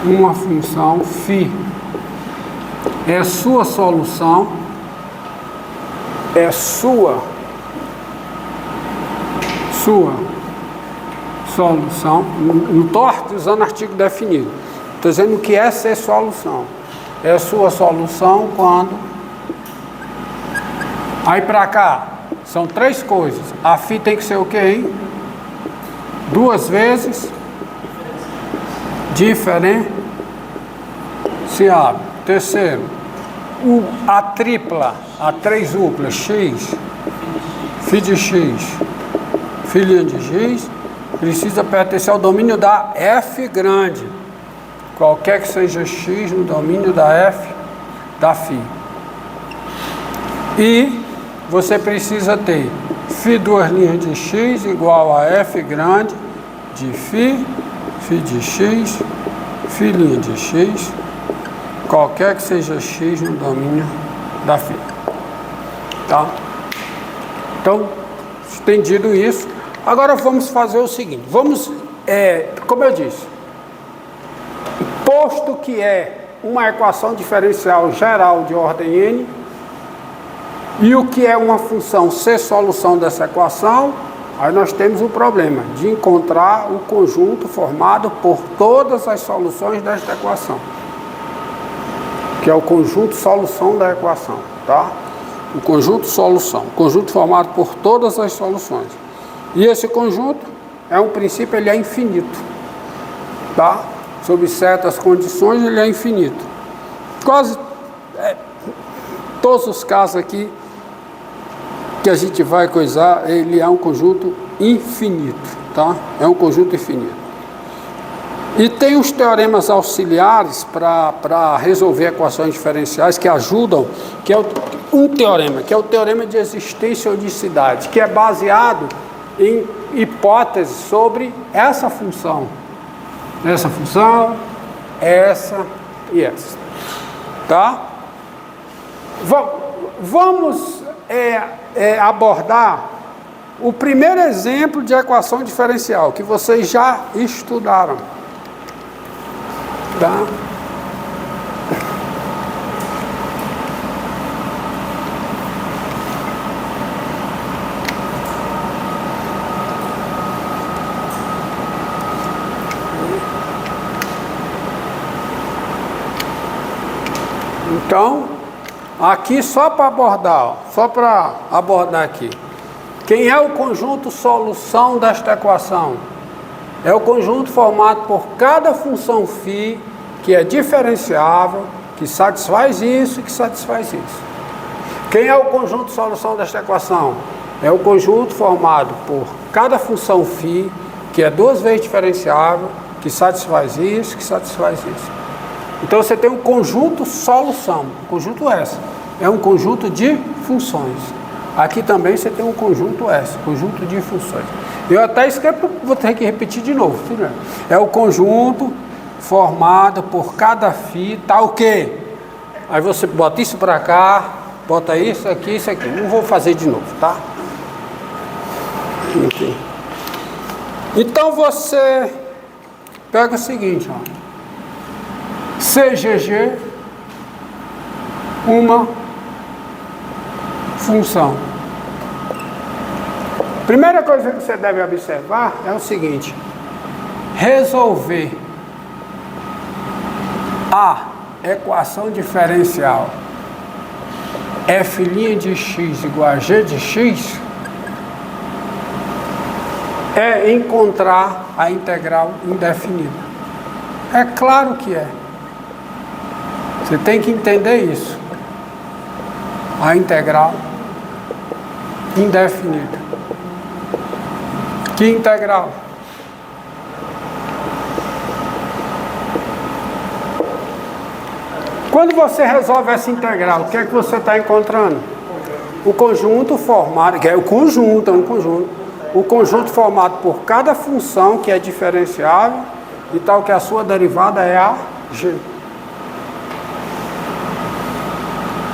uma função φ é sua solução, solução, não estou usando artigo definido, estou dizendo que é ser solução, é sua solução quando, aí para cá, são três coisas, a φ tem que ser o que, hein? Duas vezes diferenciável. Terceiro, a tripla, a trêsupla, x, φ de x, φ de x, precisa pertencer ao domínio da f grande, qualquer que seja x no domínio da f, da φ. E você precisa ter φ duas linhas de x igual a f grande de φ, φ de x, φ linha de x, qualquer que seja x no domínio da φ. Tá? Então, entendido isso, agora vamos fazer o seguinte, vamos, como eu disse, posto que é uma equação diferencial geral de ordem n, e o que é uma função ser solução dessa equação, aí nós temos o problema de encontrar o conjunto formado por todas as soluções desta equação, que é o conjunto solução da equação, tá? O conjunto solução, conjunto formado por todas as soluções. E esse conjunto é um princípio, ele é infinito, tá? Sob certas condições ele é infinito. Quase todos os casos aqui que a gente vai coisar, ele é um conjunto infinito, tá? É um conjunto infinito. E tem os teoremas auxiliares para resolver equações diferenciais que ajudam, que é um teorema, que é o teorema de existência ou unicidade, que é baseado em hipóteses sobre essa função, essa e essa, tá? Vamos abordar o primeiro exemplo de equação diferencial que vocês já estudaram, tá? Então, aqui só para abordar aqui. Quem é o conjunto solução desta equação? É o conjunto formado por cada função φ que é diferenciável, que satisfaz isso e que satisfaz isso. Quem é o conjunto solução desta equação? É o conjunto formado por cada função φ que é duas vezes diferenciável, que satisfaz isso, que satisfaz isso. Então você tem um conjunto solução, conjunto S, é um conjunto de funções. Aqui também você tem um conjunto S, conjunto de funções. Eu até escrevo, vou ter que repetir de novo. É o conjunto formado por cada φ, tá o quê? Aí você bota isso para cá, bota isso aqui, isso aqui. Não vou fazer de novo, tá? Aqui. Então você pega o seguinte, ó. CGG, uma função. Primeira coisa que você deve observar é o seguinte: resolver a equação diferencial f' de x igual a g de x é encontrar a integral indefinida. É claro que é. Você tem que entender isso. A integral indefinida. Que integral? Quando você resolve essa integral, o que é que você está encontrando? O conjunto formado, que é o conjunto, é um conjunto. O conjunto formado por cada função que é diferenciável e tal que a sua derivada é a g.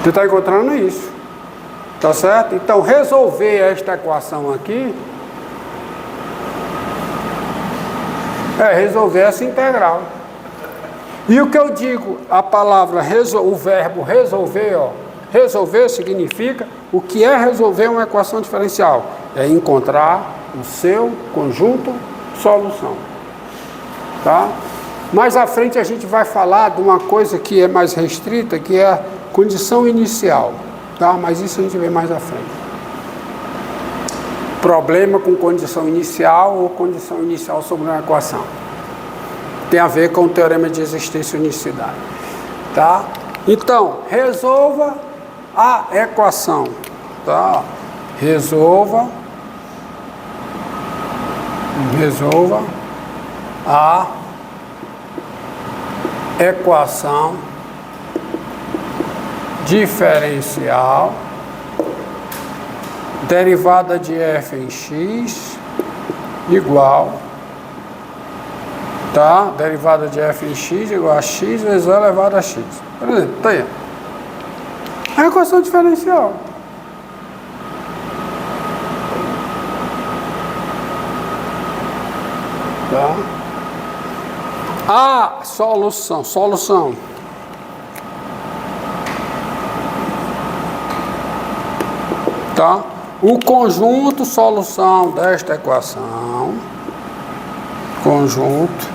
Você está encontrando isso, tá certo? Então, resolver esta equação aqui é resolver essa integral. E o que eu digo, a palavra, o verbo resolver, ó, resolver significa, o que é resolver uma equação diferencial? É encontrar o seu conjunto solução. Tá? Mais à frente a gente vai falar de uma coisa que é mais restrita, que é a condição inicial. Tá? Mas isso a gente vê mais à frente. Problema com condição inicial ou condição inicial sobre uma equação. Tem a ver com o teorema de existência e unicidade. Tá? Então, resolva a equação. Tá? Resolva a equação diferencial derivada de f em x igual, tá? Derivada de f em x igual a x vezes a elevado a x. Por exemplo, tá aí. A equação diferencial. Tá? A solução. Tá? O conjunto solução desta equação, conjunto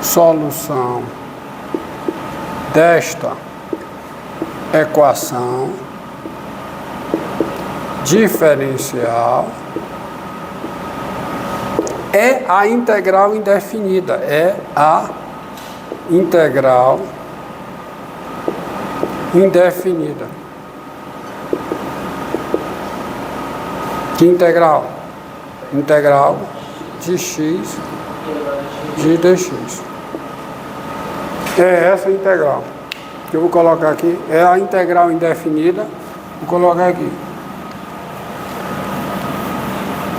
solução desta equação diferencial é a integral indefinida, é a integral indefinida. Que integral? Integral de x de dx. É essa integral que eu vou colocar aqui, é a integral indefinida, vou colocar aqui.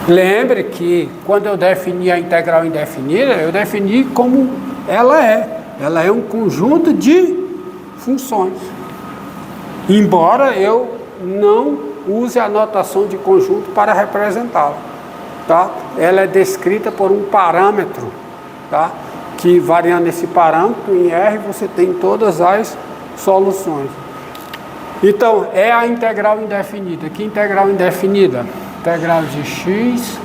Lembre que quando eu defini a integral indefinida, eu defini como ela é. Ela é um conjunto de funções. Embora eu não use a notação de conjunto para representá-la. Tá? Ela é descrita por um parâmetro, tá? Que variando esse parâmetro, em R você tem todas as soluções. Então, é a integral indefinida. Que integral indefinida? Integral de x,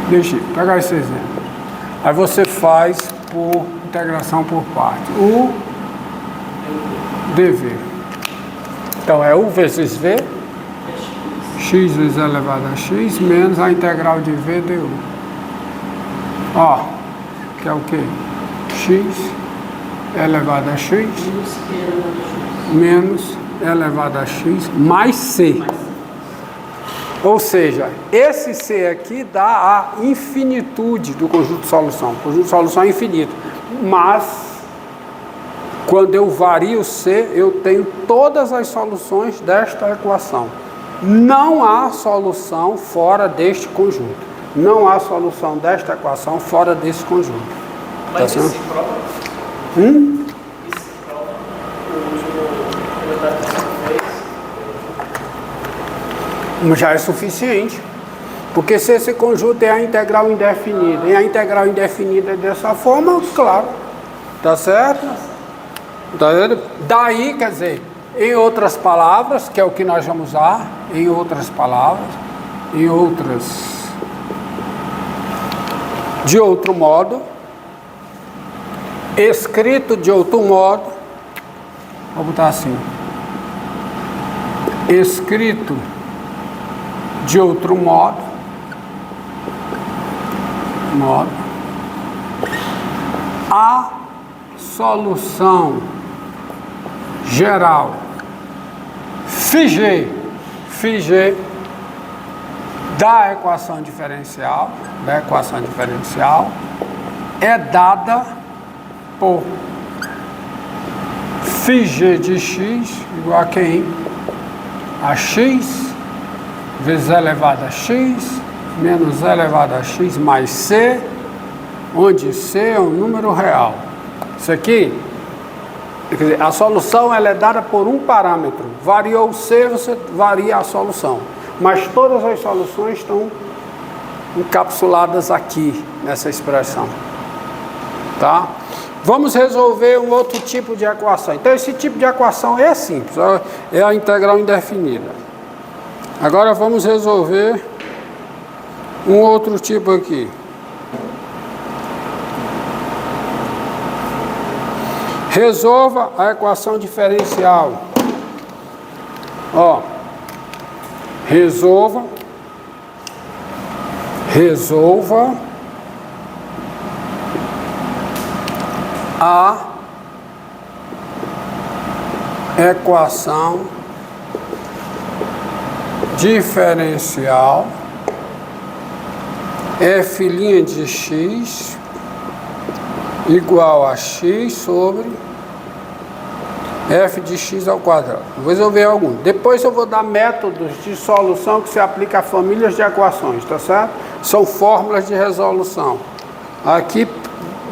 deixa eu pegar esse exemplo. Aí você faz por integração por parte. U dv. Então é U vezes V, x vezes elevado a x, menos a integral de V du. Ó, que é o quê? X elevado a x, menos elevado a x, mais C. Ou seja, esse C aqui dá a infinitude do conjunto de solução. O conjunto de solução é infinito. Mas, quando eu vario C, eu tenho todas as soluções desta equação. Não há solução fora deste conjunto. Não há solução desta equação fora desse conjunto. Mas tá isso certo? prova? Hum? Isso prova o último comentário que você fez? Já é suficiente. Porque se esse conjunto é a integral indefinida, e a integral indefinida é dessa forma, claro. Tá certo? Daí, quer dizer, em outras palavras, que é o que nós vamos usar, em outras palavras, de outro modo, escrito de outro modo, vou botar assim, escrito de outro modo, a solução geral φg da equação diferencial é dada por φg de x igual a quem? A x vezes elevado a x menos elevado a x mais c, onde c é um número real. Isso aqui, quer dizer, a solução ela é dada por um parâmetro. Variou o c, você varia a solução. Mas todas as soluções estão encapsuladas aqui, nessa expressão. Tá? Vamos resolver um outro tipo de equação. Então, esse tipo de equação é simples, é a integral indefinida. Agora, vamos resolver um outro tipo aqui. Resolva a equação diferencial. Ó, resolva a equação diferencial f' de x igual a x sobre f de x ao quadrado. Vou resolver algum. Depois eu vou dar métodos de solução que se aplica a famílias de equações, tá certo? São fórmulas de resolução. Aqui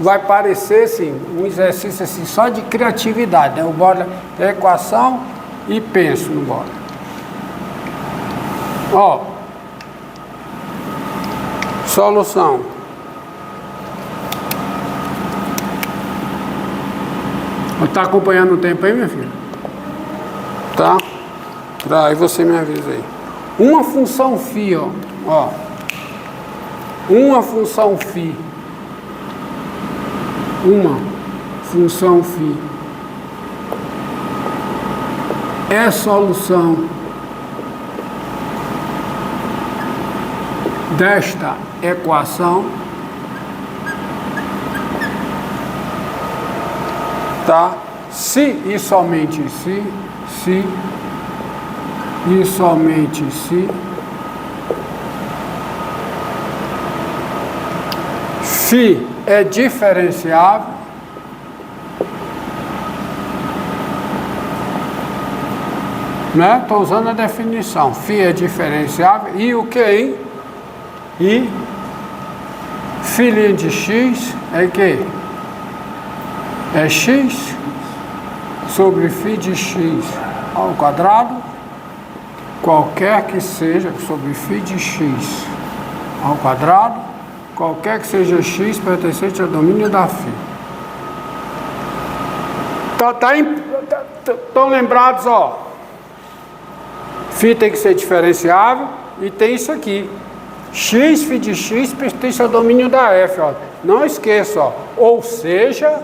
vai parecer assim, um exercício assim, só de criatividade, né? Eu boto a equação e penso no bola. Ó, solução. Está acompanhando o tempo aí, minha filha? Tá? Aí você me avisa aí. Uma função φ, ó. Uma função φ. Uma função φ é solução desta equação, tá? Se e somente se e somente se φ é diferenciável, né? Estou usando a definição. φ é diferenciável e o que, hein? E φ' de x é que? É x sobre φ de x ao quadrado, qualquer que seja, sobre φ de x ao quadrado, qualquer que seja x pertencente ao domínio da φ. Estão lembrados, ó? φ tem que ser diferenciável e tem isso aqui. X, φ de x pertence ao domínio da f, ó. Não esqueça, ó. Ou seja,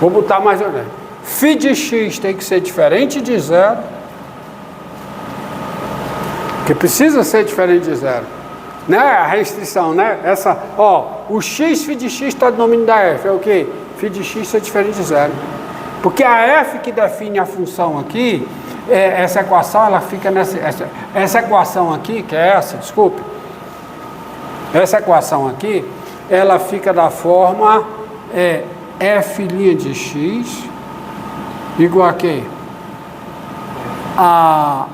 vou botar mais ou menos. φ de x tem que ser diferente de zero, que precisa ser diferente de zero, né? A restrição, né? Essa, ó, o x, φ de x está no domínio da f, é o quê? φ de x é diferente de zero. Porque a f que define a função aqui, essa equação, ela fica nessa, essa equação aqui, que é essa, desculpe, essa equação aqui, ela fica da forma f' de x igual a quê? A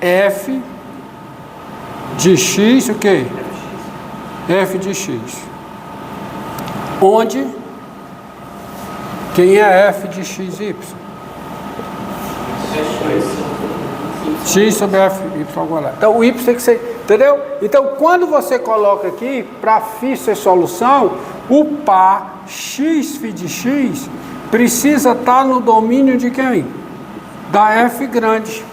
f de x, o quê? F de x. Onde? Quem é f de x, y? X sobre f, y ao quadrado. Então, o y tem que ser, entendeu? Então, quando você coloca aqui, para φ ser solução, o par x φ de x precisa estar no domínio de quem? Da f grande.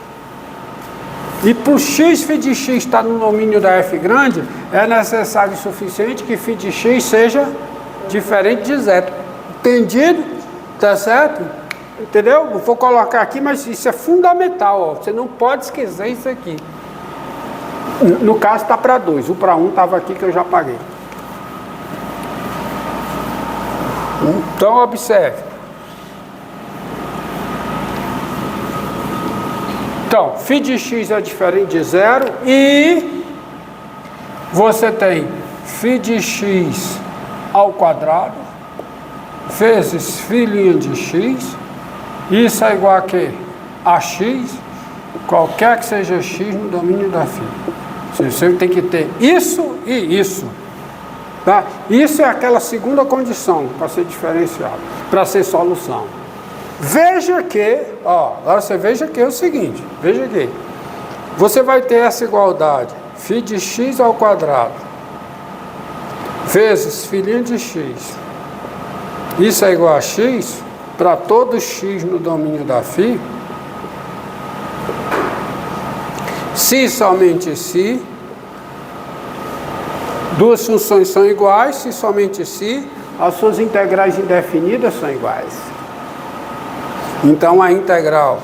E para o x φ de x estar no domínio da f grande, é necessário o suficiente que φ de x seja diferente de zero. Entendido? Tá certo? Entendeu? Eu vou colocar aqui, mas isso é fundamental, ó. Você não pode esquecer isso aqui. No caso está para 2, o para 1 estava aqui que eu já paguei. Então observe. Então, φ de x é diferente de zero e você tem φ de x ao quadrado vezes φ' de x. Isso é igual a quê? A x, qualquer que seja x no domínio da φ. Você tem que ter isso e isso. Tá? Isso é aquela segunda condição para ser diferencial, para ser solução. Veja que, ó, agora você veja que é o seguinte, veja aqui. Você vai ter essa igualdade, φ de x ao quadrado vezes filhinho de x. Isso é igual a x para todo x no domínio da φ. Se somente se, duas funções são iguais, se somente se, as suas integrais indefinidas são iguais. Então a integral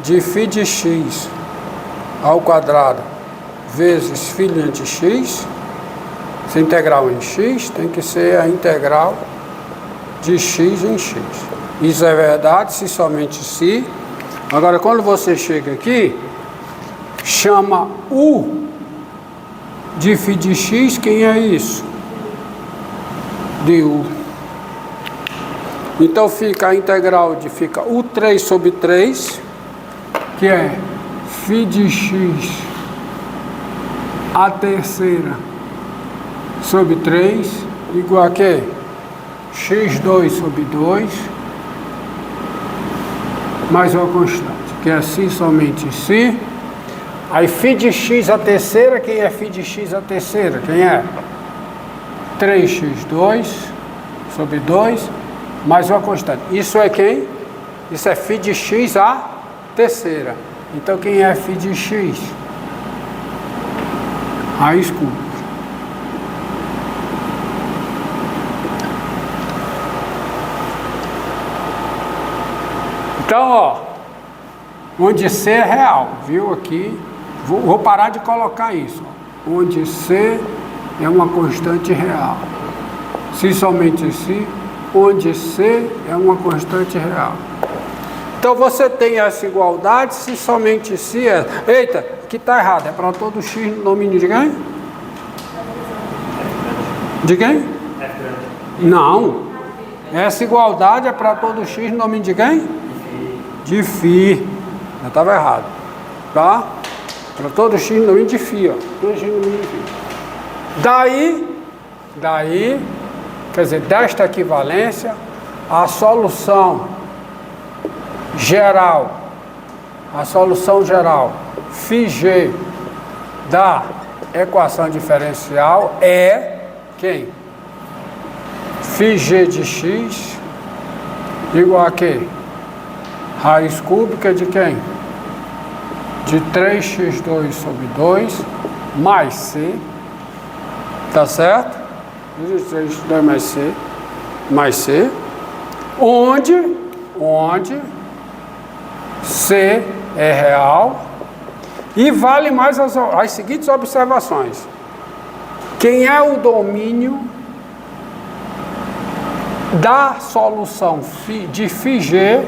de φ de x ao quadrado vezes filhinho de x, se integral em x, tem que ser a integral de x em x. Isso é verdade se somente se. Agora quando você chega aqui, chama u de φ de x, quem é isso? De u. Então fica a integral de fica u3 sobre 3, que é φ de x a terceira sobre 3, igual a quê? x2 sobre 2, mais uma constante, que é assim somente se. Aí φ de x a terceira, quem é φ de x a terceira? Quem é? 3x2 sobre 2, mais uma constante. Isso é quem? Isso é φ de x a terceira. Então quem é φ de x? Raiz cúbica. Então, ó, onde C é real, viu aqui? Vou parar de colocar isso. Ó. Onde C é uma constante real. Se somente se, onde C é uma constante real. Então você tem essa igualdade se somente se é. Eita, aqui está errado. É para todo x no domínio de quem? De quem? Não. Essa igualdade é para todo x no domínio de quem? De φ. Já estava errado. Tá? Para todo x no domínio de φ. Ó. Todo x no domínio de φ. Daí, quer dizer, desta equivalência, a solução geral, φg da equação diferencial é quem? φg de x igual a quê? Raiz cúbica de quem? De 3x2 sobre 2 mais c, tá certo? 3x2 mais c, onde C é real e vale mais as seguintes observações. Quem é o domínio da solução de φg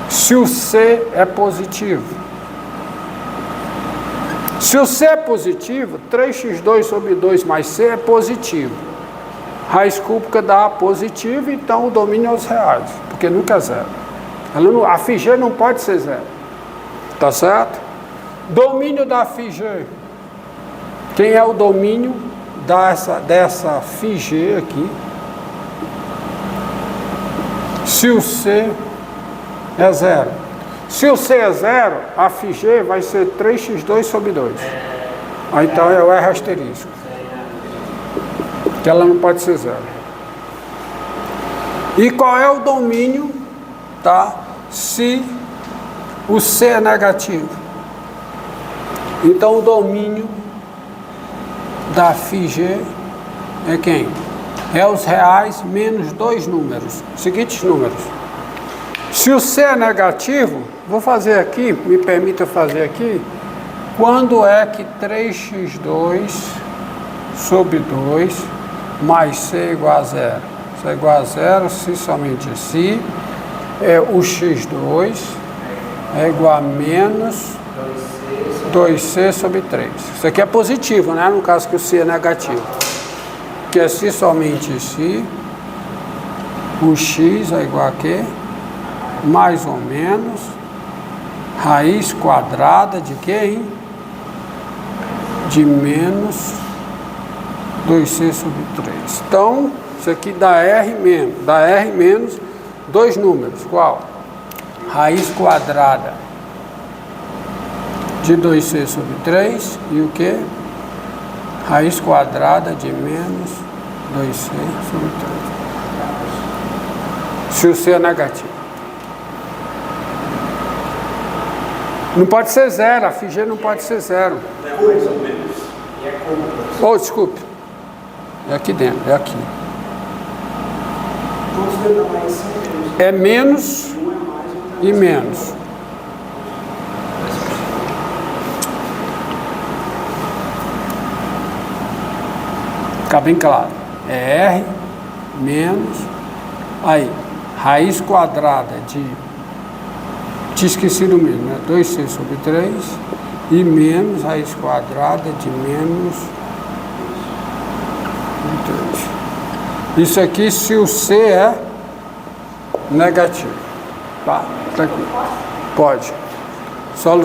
se o C é positivo? Se o C é positivo, 3x2 sobre 2 mais C é positivo. Raiz cúbica dá positivo, então o domínio é os reais, porque nunca é zero. A φg não pode ser zero. Tá certo? Domínio da φg. Quem é o domínio dessa φg aqui? Se o C é zero. Se o C é zero, a φg vai ser 3x2 sobre 2. Aí então é o R asterisco. Que ela não pode ser zero. E qual é o domínio, tá? Se o C é negativo? Então o domínio da φg é quem? É os reais menos dois números. Seguintes números. Se o C é negativo, vou fazer aqui, me permita fazer aqui, quando é que 3x2 sobre 2 mais C é igual a zero? C é igual a zero se somente se o x2 é igual a menos 2C sobre 3. Isso aqui é positivo, né? No caso que o C é negativo. Que é se somente se o x é igual a quê? Mais ou menos raiz quadrada de quê, hein? De menos 2C sobre 3. Então, isso aqui dá R menos dois números. Qual? Raiz quadrada de 2C sobre 3 e o quê? Raiz quadrada de menos 2C sobre 3. Se o C é negativo. Não pode ser zero, a FG não pode ser zero. É mais ou menos. E é como? Oh, desculpe. É aqui dentro, é aqui. É menos e menos. Fica bem claro. É R menos. Aí, raiz quadrada de. Tinha esquecido mesmo, né? 2C sobre 3 e menos raiz quadrada de menos 3. Isso aqui se o C é negativo. Tá? Tranquilo. Pode. Solução.